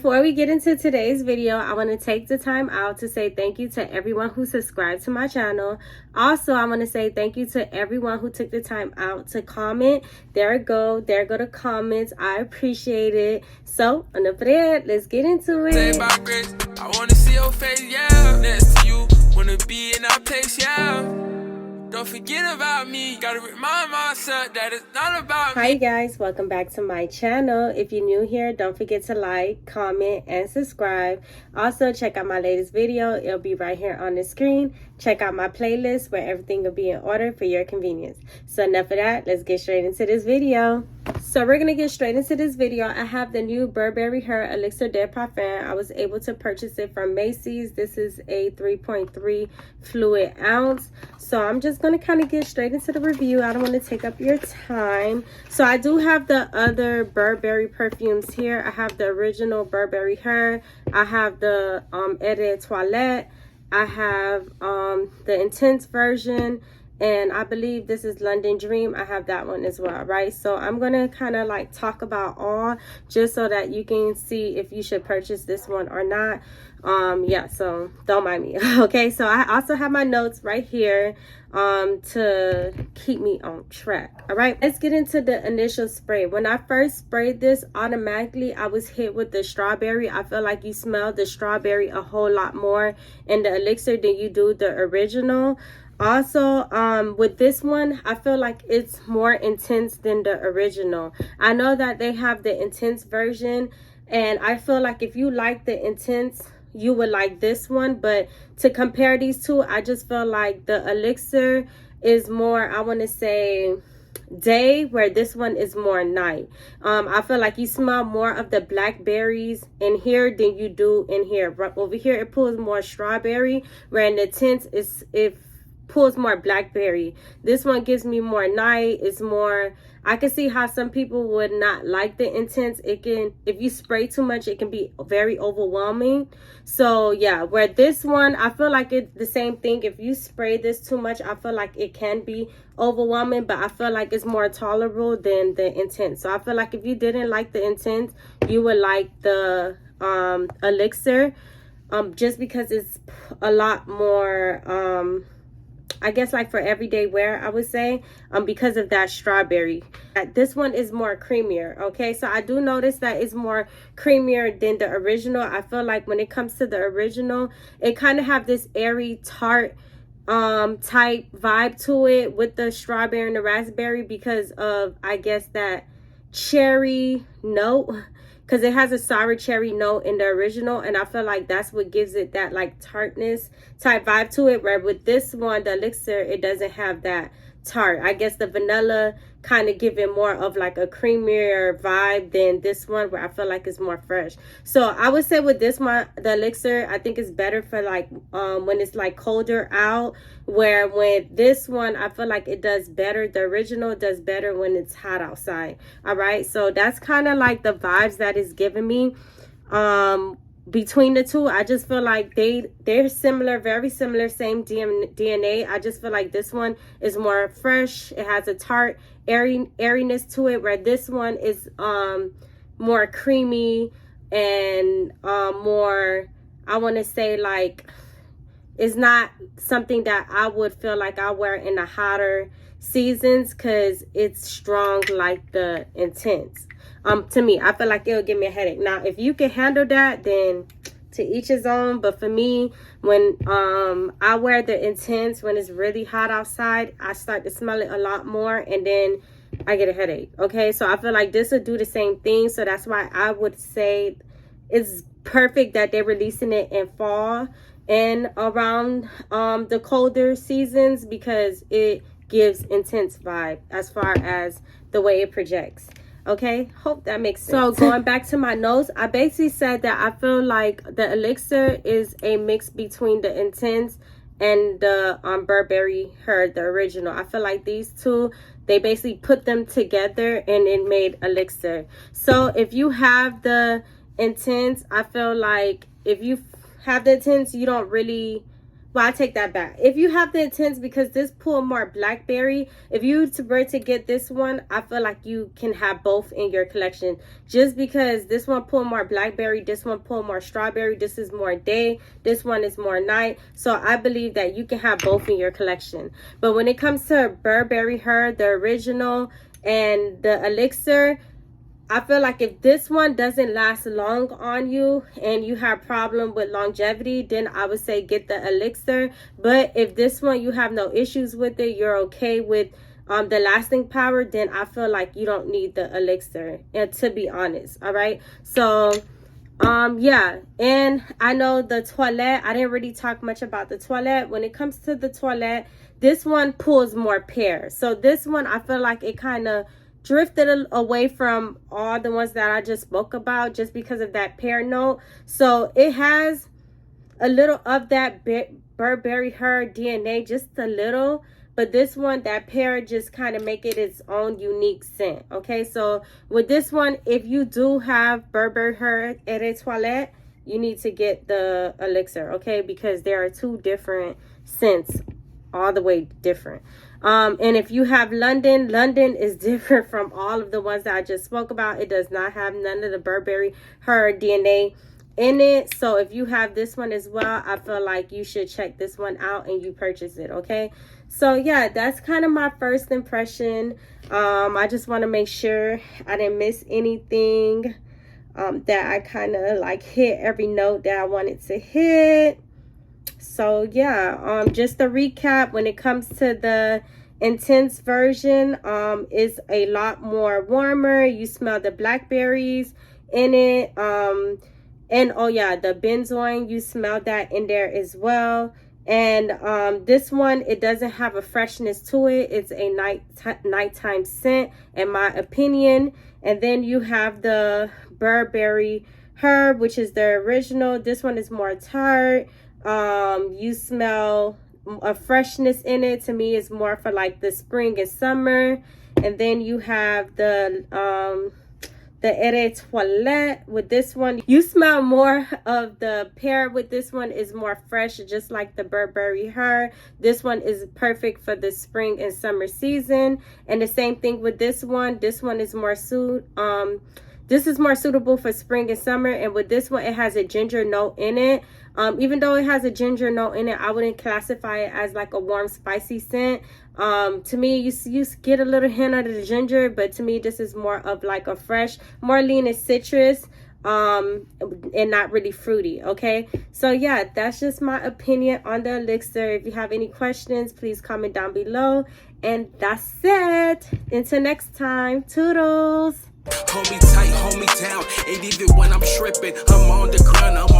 before we get into today's video, I want to take the time out to say thank you to everyone who subscribed to my channel. Also, I want to say thank you to everyone who took the time out to comment. There go the comments. I appreciate it. So, enough of that. Let's get into it. I want to see your face, yeah. Next to you, want to be in that place, yeah. Don't forget about me. Gotta remind myself that it's not about me. Hi guys, welcome back to my channel. If you're new here, don't forget to like, comment, and subscribe. Also, check out my latest video. It'll be right here on the screen. Check out my playlist where everything will be in order for your convenience. So enough of that. Let's get straight into this video. So we're going to get straight into this video. I have the new Burberry Her Elixir de Parfum. I was able to purchase it from Macy's. This is a 3.3 fluid ounce. So I'm just going to kind of get straight into the review. I don't want to take up your time. So I do have the other Burberry perfumes here. I have the original Burberry Her. I have the Eau de Toilette. I have the intense version. And I believe this is London Dream. I have that one as well, right? So I'm going to kind of like talk about all just so that you can see if you should purchase this one or not. Yeah, so don't mind me. Okay, so I also have my notes right here to keep me on track. All right, let's get into the initial spray. When I first sprayed this, automatically I was hit with the strawberry. I feel like you smell the strawberry a whole lot more in the elixir than you do the original. Also, with this one, I feel like it's more intense than the original. I know that they have the intense version, and I feel like if you like the intense, you would like this one. But to compare these two, I just feel like the elixir is more, I want to say, day, where this one is more night. I feel like you smell more of the blackberries in here than you do in here. But over here, it pulls more strawberry, where in the intense, it pulls more blackberry. This one gives me more night. It's more, I can see how some people would not like the intense. It can, if you spray too much, it can be very overwhelming. So yeah, where this one, I feel like it's the same thing. If you spray this too much, I feel like it can be overwhelming, but I feel like it's more tolerable than the intense. So I feel like if you didn't like the intense, you would like the elixir, just because it's a lot more I guess like for everyday wear, I would say, because of that strawberry. This one is more creamier, okay? So I do notice that it's more creamier than the original. I feel like when it comes to the original, it kind of have this airy tart type vibe to it with the strawberry and the raspberry, because of, I guess, that cherry note. Because it has a sour cherry note in the original, and I feel like that's what gives it that like tartness type vibe to it, where with this one, the elixir, it doesn't have that tart. I guess the vanilla kind of give it more of like a creamier vibe than this one, where I feel like it's more fresh. So I would say with this one, the elixir, I think is better for like when it's like colder out, where with this one, I feel like it does better. The original does better when it's hot outside. All right, so that's kind of like the vibes that is giving me between the two. I just feel like they're similar, very similar, same DNA. I just feel like this one is more fresh. It has a tart airiness to it, where this one is more creamy and more, I want to say, like, it's not something that I would feel like I wear in the hotter seasons, because it's strong like the intense. To me, I feel like it'll give me a headache. Now, if you can handle that, then to each his own. But for me, when I wear the intense, when it's really hot outside, I start to smell it a lot more, and then I get a headache. Okay, so I feel like this will do the same thing. So that's why I would say it's perfect that they're releasing it in fall and around the colder seasons, because it gives intense vibe as far as the way it projects. Okay, hope that makes sense. So going back to my notes, I basically said that I feel like the elixir is a mix between the intense and the Burberry Her, the original. I feel like these two, they basically put them together and it made elixir. So if you have the intense, I feel like if you have the intense, you don't really, Well, I take that back. If you have the Intense, because this pull more blackberry, if you were to get this one, I feel like you can have both in your collection. Just because this one pull more blackberry, this one pull more strawberry, this is more day, this one is more night. So I believe that you can have both in your collection. But when it comes to Burberry Her, the original, and the Elixir, I feel like if this one doesn't last long on you and you have problem with longevity, then I would say get the Elixir. But if this one you have no issues with it, you're okay with the lasting power, then I feel like you don't need the Elixir, and to be honest. All right, so yeah, and I know the Toilette, I didn't really talk much about the Toilette. When it comes to the Toilette, this one pulls more pear. So this one, I feel like it kind of drifted away from all the ones that I just spoke about, just because of that pear note. So it has a little of that Burberry Her DNA, just a little. But this one, that pear just kind of make it its own unique scent. Okay, so with this one, if you do have Burberry Her Toilette, you need to get the Elixir, okay? Because there are two different scents, all the way different. And if you have London is different from all of the ones that I just spoke about. It does not have none of the Burberry Her DNA in it. So if you have this one as well, I feel like you should check this one out and you purchase it, okay? So yeah, that's kind of my first impression. I just want to make sure I didn't miss anything, that I kind of like hit every note that I wanted to hit. So yeah, just a recap, when it comes to the Intense version, is a lot more warmer. You smell the blackberries in it, and oh yeah, the benzoin, you smell that in there as well. And this one, it doesn't have a freshness to it. It's a nighttime scent, in my opinion. And then you have the Burberry Her, which is the original. This one is more tart. You smell a freshness in it. To me, it's more for like the spring and summer. And then you have the Eau Toilette. With this one, you smell more of the pear. With this one is more fresh, just like the Burberry Her. This one is perfect for the spring and summer season. And the same thing with this one. This one is more this is more suitable for spring and summer. And with this one, it has a ginger note in it. Even though it has a ginger note in it, I wouldn't classify it as like a warm, spicy scent. To me, you get a little hint of the ginger, but to me, this is more of like a fresh, more lean and citrus, and not really fruity, okay? So yeah, that's just my opinion on the Elixir. If you have any questions, please comment down below. And that's it. Until next time, toodles. Hold me tight, hold me down. Ain't even when I'm tripping, I'm on the ground, I'm